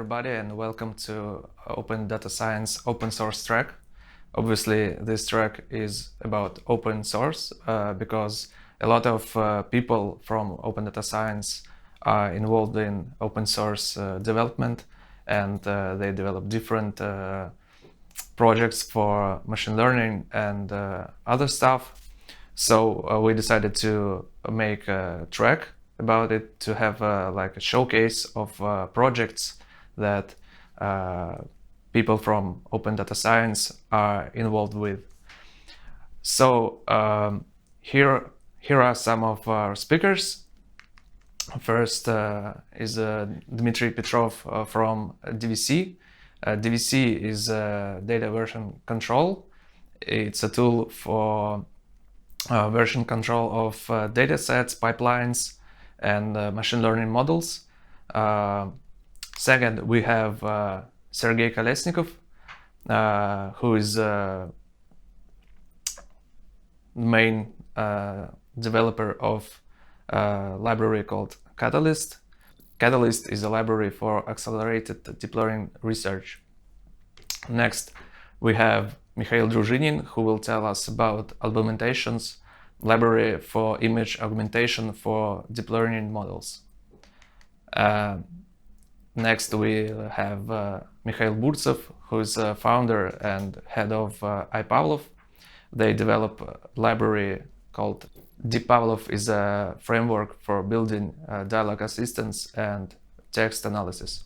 everybody, and welcome to Open Data Science open source track. Obviously, this track is about open source because a lot of people from Open Data Science are involved in open source development, and they develop different projects for machine learning and other stuff. So we decided to make a track about it, to have like a showcase of projects that people from Open Data Science are involved with. So here are some of our speakers. First is Dmitry Petrov from DVC. DVC is data version control. It's a tool for version control of datasets, pipelines, and machine learning models. Second, we have Sergey Kolesnikov, who is the main developer of a library called Catalyst. Catalyst is a library for accelerated deep learning research. Next, we have Mikhail Druzhinin, who will tell us about Albumentation's library for image augmentation for deep learning models. Next, we have Mikhail Burtsev, who is a founder and head of iPavlov. They develop a library called DeepPavlov, is a framework for building dialogue assistants and text analysis.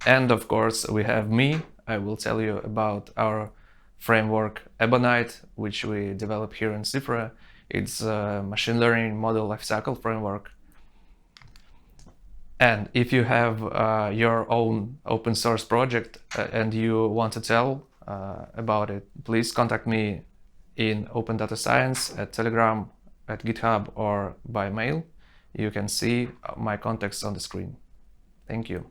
And of course, we have me. I will tell you about our framework Ebonite, which we develop here in Cifra. It's a machine learning model lifecycle framework. And if you have your own open source project and you want to tell about it, please contact me in Open Data Science, at Telegram, at GitHub, or by mail. You can see my contacts on the screen. Thank you.